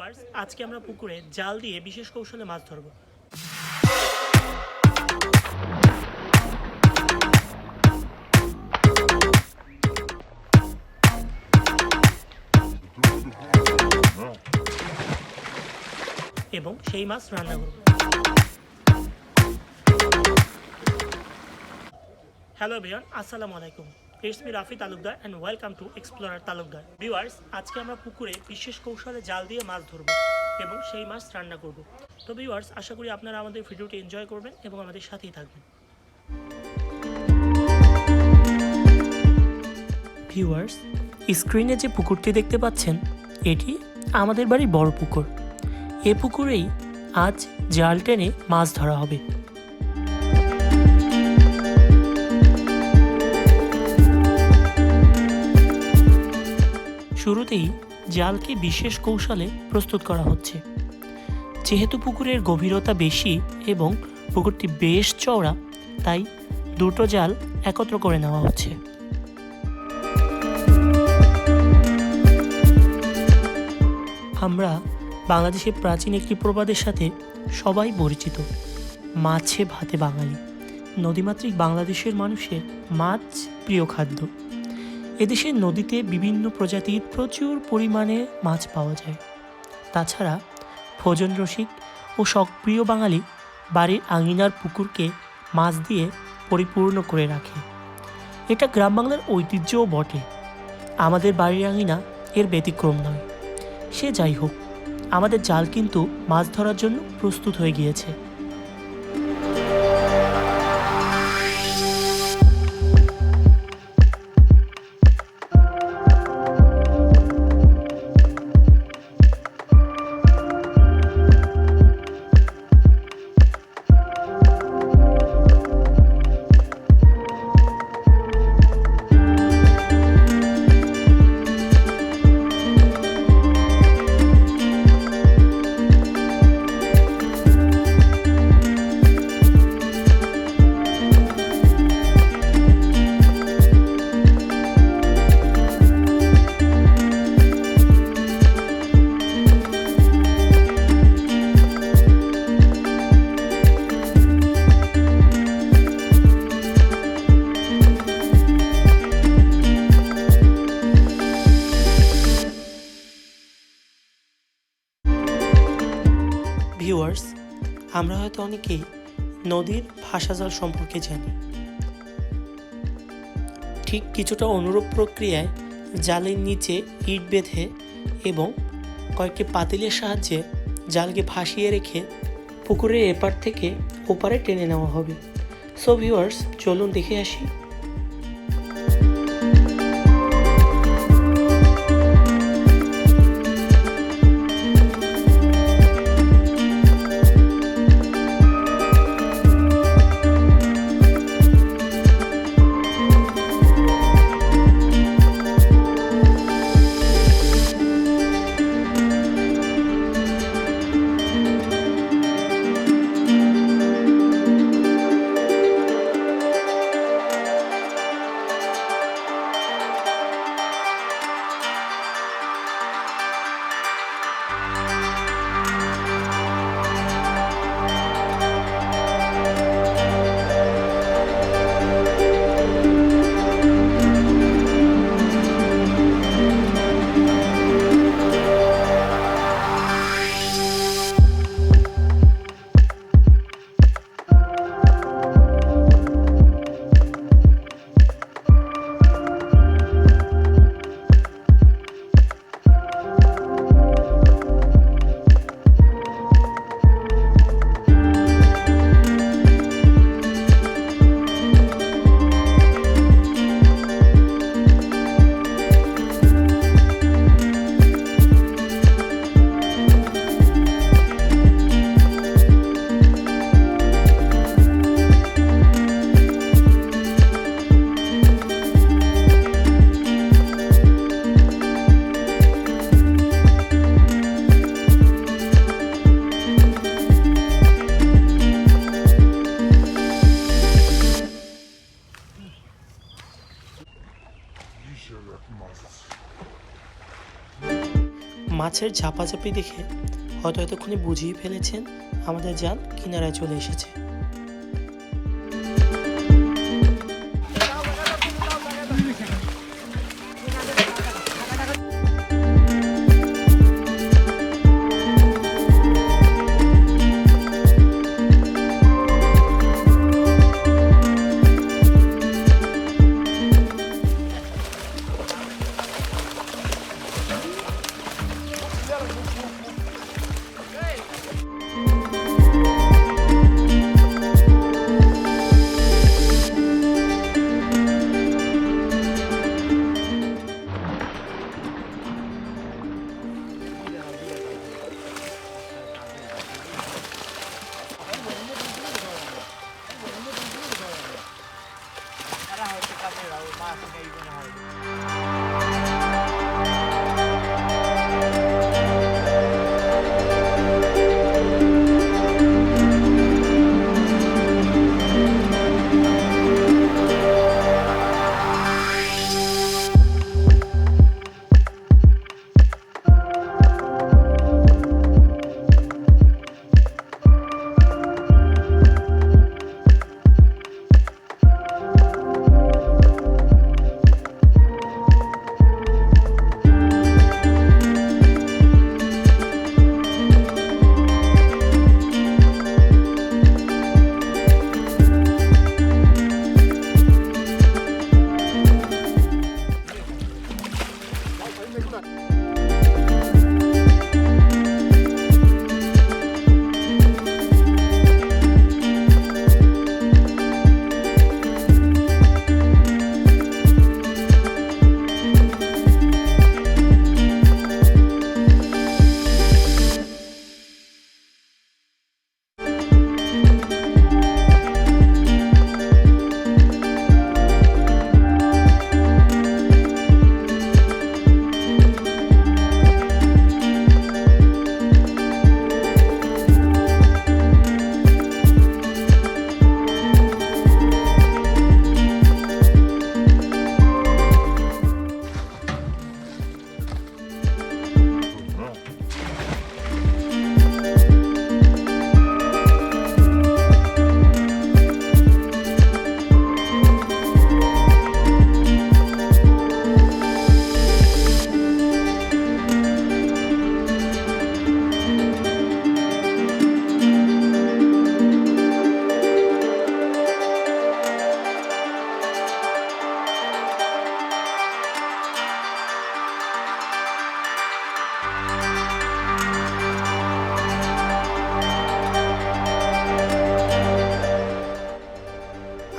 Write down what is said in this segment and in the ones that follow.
Viewers, আজকে আমরা পুকুরে জাল দিয়ে বিশেষ কৌশলে মাছ ধরব। এবং সেই মাছ রান্না করব। হ্যালো এভরিওয়ান, আসসালামু আলাইকুম। It's me Rafi Talukdar and welcome to explorer Talukdar. Viewers, আজকে আমরা পুকুরে বিশেষ কৌশলে জাল দিয়ে মাছ ধরব এবং সেই মাছ রান্না করব। তো ভিউয়ার্স, আশা করি আপনারা আমাদের ভিডিওটি এনজয় করবেন এবং আমাদের সাথেই থাকবেন। ভিউয়ার্স, স্ক্রিনে যে পুকুরটি দেখতে পাচ্ছেন, এটি আমাদের বাড়ির বড় পুকুর। এ পুকুরেই আজ জাল টেনে মাছ ধরা হবে। শুরুতেই জালকে বিশেষ কৌশলে প্রস্তুত করা হচ্ছে। যেহেতু পুকুরের গভীরতা বেশি এবং পুকুরটি বেশ চওড়া, তাই দুটো জাল একত্র করে নেওয়া হচ্ছে। আমরা বাংলাদেশের প্রাচীন একটি প্রবাদের সাথে সবাই পরিচিত, মাছে ভাতে বাঙালি। নদীমাতৃক বাংলাদেশের মানুষের মাছ প্রিয় খাদ্য। এদেশের নদীতে বিভিন্ন প্রজাতির প্রচুর পরিমাণে মাছ পাওয়া যায়। তাছাড়া ভোজন রসিক ও শখপ্রিয় বাঙালি বাড়ির আঙিনার পুকুরকে মাছ দিয়ে পরিপূর্ণ করে রাখে। এটা গ্রাম বাংলার ঐতিহ্যও বটে। আমাদের বাড়ির আঙিনা এর ব্যতিক্রম নয়। সে যাই হোক, আমাদের জাল কিন্তু মাছ ধরার জন্য প্রস্তুত হয়ে গিয়েছে। ভিউয়ার্স, আমরা হয়তো অনেকেই নদীর ভাষাজাল সম্পর্কে জানি। ঠিক কিছুটা অনুরূপ প্রক্রিয়ায় জালের নিচে ইট বেঁধে এবং কয়েকটি পাতিলের সাহায্যে জালকে ভাসিয়ে রেখে পুকুরের এপার থেকে ওপারে টেনে নেওয়া হবে। সো ভিউয়ার্স, চলুন দেখে আসি। মাছের ঝাপাঝাপি দেখে হয়তো এতক্ষণে বুঝিয়ে ফেলেছেন আমাদের জাল কিনারায় চলে এসেছে।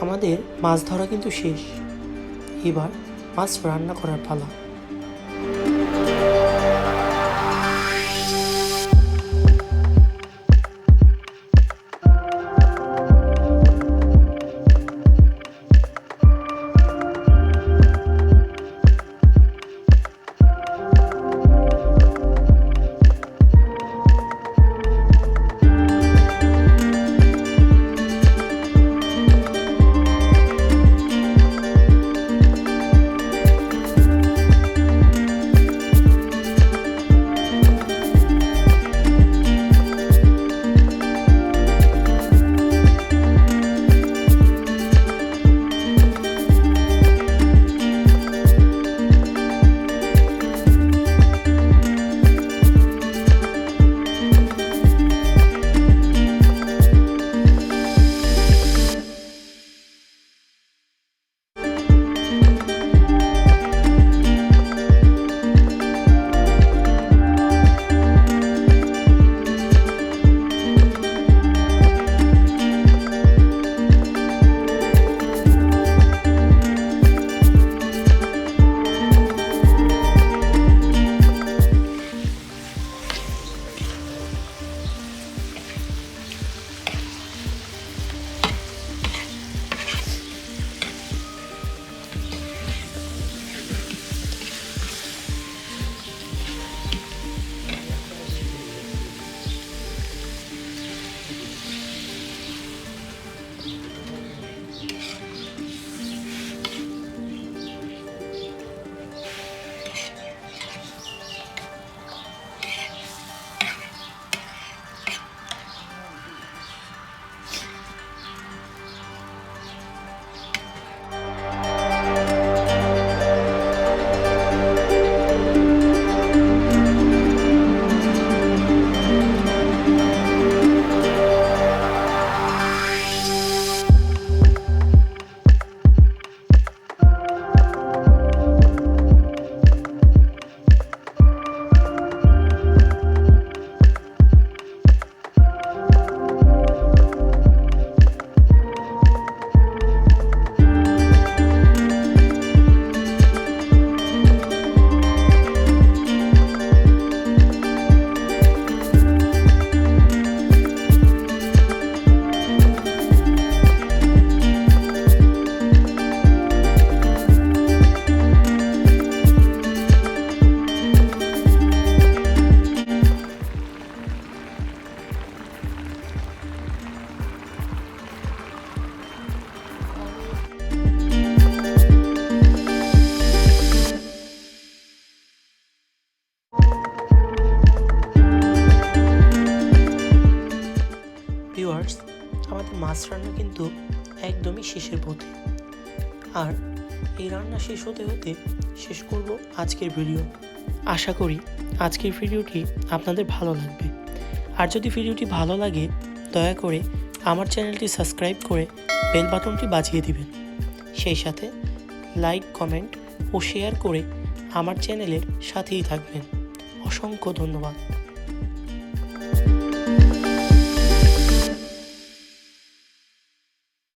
আমাদের মাছ ধরা কিন্তু শেষ, এবার মাছ রান্না করার পালা। মাছ রান্না কিন্তু একদমই শেষের পথে। আর এই রান্না শেষ হতে হতে শেষ করব আজকের ভিডিও। আশা করি আজকের ভিডিওটি আপনাদের ভালো লাগবে। আর যদি ভিডিওটি ভালো লাগে দয়া করে আমার চ্যানেলটি সাবস্ক্রাইব করে বেল বাটনটি বাজিয়ে দিবেন। সেই সাথে লাইক, কমেন্ট ও শেয়ার করে আমার চ্যানেলের সাথেই থাকবেন। অসংখ্য ধন্যবাদ।